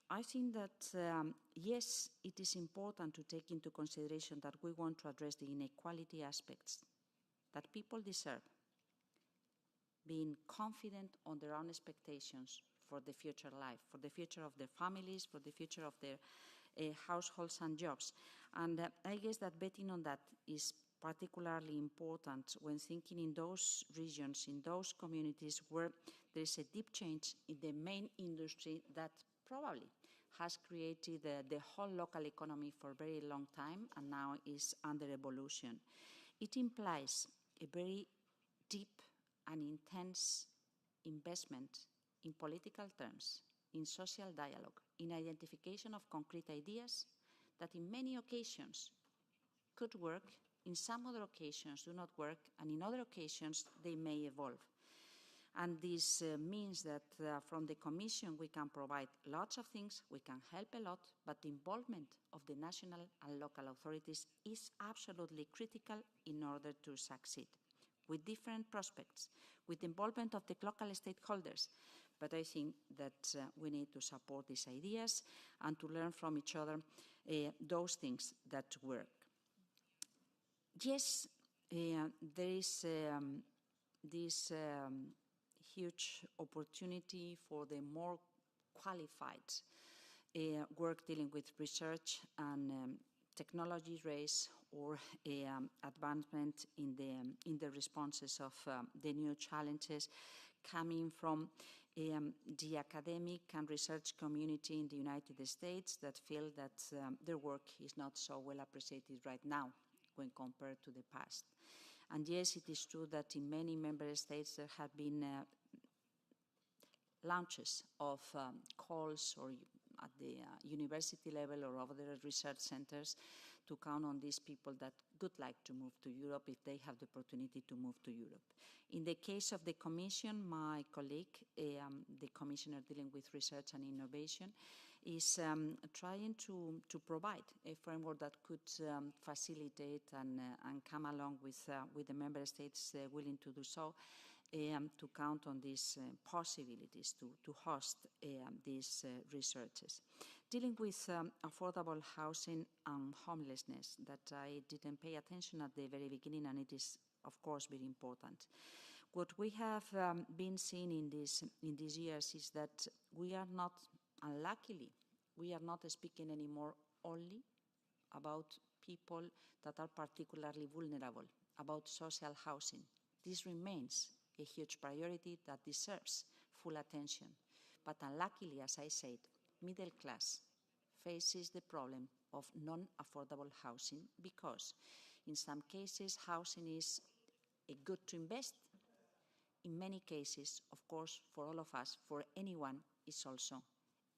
I think that, yes, it is important to take into consideration that we want to address the inequality aspects that people deserve, being confident on their own expectations for the future life, for the future of their families, for the future of their households and jobs. And I guess that betting on that is particularly important when thinking in those regions, in those communities where there is a deep change in the main industry that probably has created the whole local economy for a very long time and now is under evolution. It implies a very deep and intense investment in political terms, in social dialogue, in identification of concrete ideas that in many occasions could work, in some other occasions do not work, and in other occasions they may evolve. And this means that from the Commission we can provide lots of things, we can help a lot, but the involvement of the national and local authorities is absolutely critical in order to succeed, with different prospects, with the involvement of the local stakeholders. But I think that we need to support these ideas and to learn from each other those things that work. Yes, there is this huge opportunity for the more qualified work dealing with research and technology race or advancement in the responses of the new challenges coming from the academic and research community in the United States that feel that their work is not so well appreciated right now when compared to the past. And yes, it is true that in many member states there have been launches of calls or at the university level or other research centers to count on these people that would like to move to Europe if they have the opportunity to move to Europe. In the case of the Commission, my colleague, the Commissioner dealing with research and innovation, is trying to provide a framework that could facilitate and come along with the member states willing to do so, to count on these possibilities to host these researches. Dealing with affordable housing and homelessness, that I didn't pay attention at the very beginning, and it is, of course, very important. What we have been seeing in these years is that we are not, unluckily, we are not speaking anymore only about people that are particularly vulnerable, about social housing. This remains a huge priority that deserves full attention. But unluckily, as I said, middle class faces the problem of non-affordable housing because in some cases housing is a good to invest. In many cases, of course, for all of us, for anyone, is also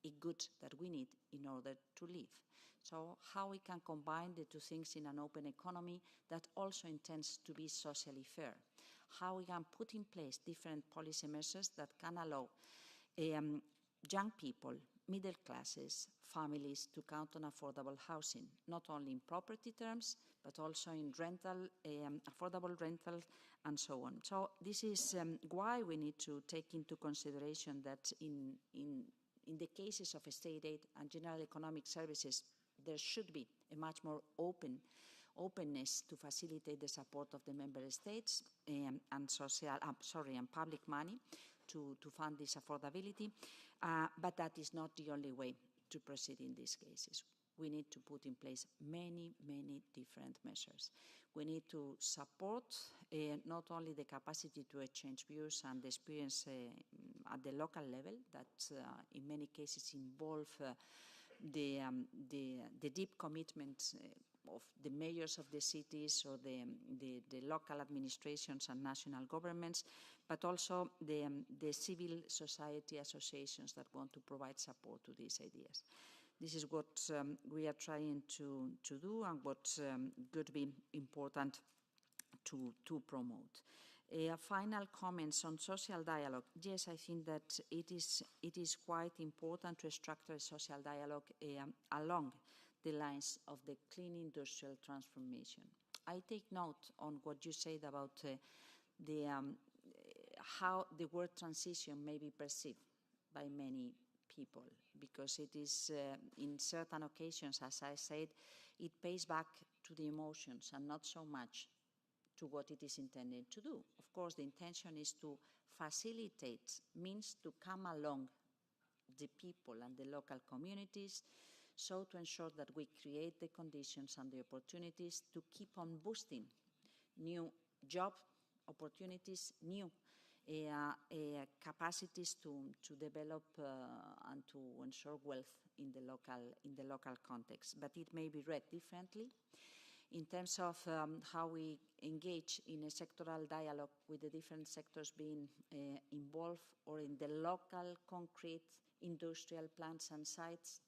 a good that we need in order to live. So how we can combine the two things in an open economy that also intends to be socially fair. How we can put in place different policy measures that can allow young people, middle classes, families to count on affordable housing, not only in property terms, but also in rental, affordable rental, and so on. So this is why we need to take into consideration that in the cases of state aid and general economic services, there should be a much more openness to facilitate the support of the member states and public money to fund this affordability, but that is not the only way to proceed in these cases. We need to put in place many, many different measures. We need to support not only the capacity to exchange views and experience at the local level that in many cases involve the deep commitment of the mayors of the cities or the local administrations and national governments, but also the civil society associations that want to provide support to these ideas. This is what we are trying to do and what could be important to promote. Final comments on social dialogue. Yes, I think that it is quite important to structure social dialogue along the lines of the clean industrial transformation. I take note on what you said about how the word transition may be perceived by many people, because it is, in certain occasions, as I said, it pays back to the emotions and not so much to what it is intended to do. Of course, the intention is to facilitate means to come along the people and the local communities, so to ensure that we create the conditions and the opportunities to keep on boosting new job opportunities, new capacities to develop and to ensure wealth in the local context. But it may be read differently in terms of how we engage in a sectoral dialogue with the different sectors being involved, or in the local concrete industrial plants and sites.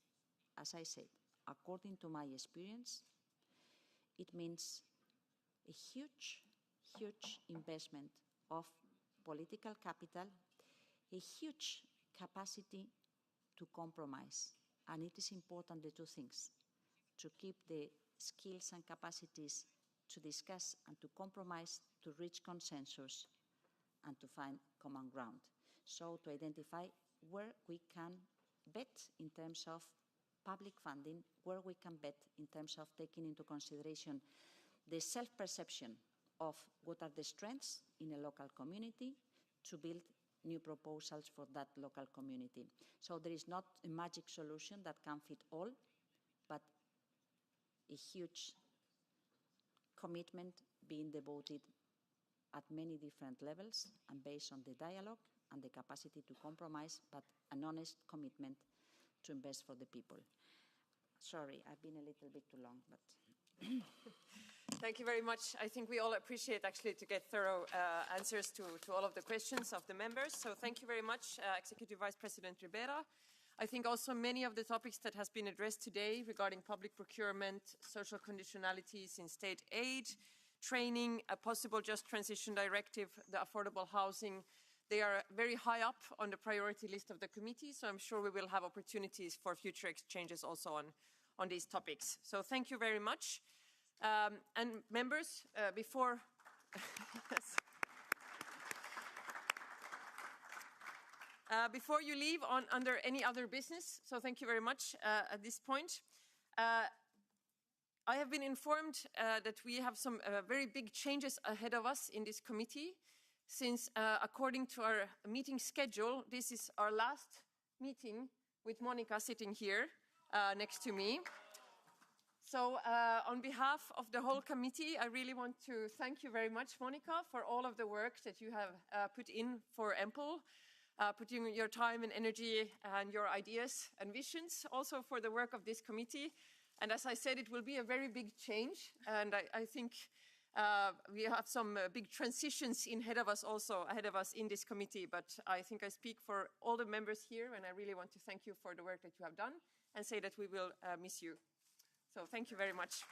As I said, according to my experience, it means a huge, huge investment of political capital, a huge capacity to compromise. And it is important, the two things, to keep the skills and capacities to discuss and to compromise, to reach consensus, and to find common ground. So to identify where we can bet in terms of public funding, where we can bet in terms of taking into consideration the self-perception of what are the strengths in a local community to build new proposals for that local community. So there is not a magic solution that can fit all, but a huge commitment being devoted at many different levels and based on the dialogue and the capacity to compromise, but an honest commitment to invest for the people. Sorry, I've been a little bit too long, but... Thank you very much. I think we all appreciate actually to get thorough answers to all of the questions of the members. So thank you very much, Executive Vice President Ribera. I think also many of the topics that has been addressed today regarding public procurement, social conditionalities in state aid, training, a possible just transition directive, the affordable housing, they are very high up on the priority list of the committee. So I'm sure we will have opportunities for future exchanges also on these topics. So thank you very much. And members, before before you leave under any other business, so thank you very much at this point. I have been informed that we have some very big changes ahead of us in this committee, since according to our meeting schedule, this is our last meeting with Monica sitting here next to me. So on behalf of the whole committee, I really want to thank you very much, Monica, for all of the work that you have put in for EMPL, putting your time and energy and your ideas and visions, also for the work of this committee. And as I said, it will be a very big change. And I think we have some big transitions ahead of us in this committee. But I think I speak for all the members here, and I really want to thank you for the work that you have done and say that we will miss you. So thank you very much.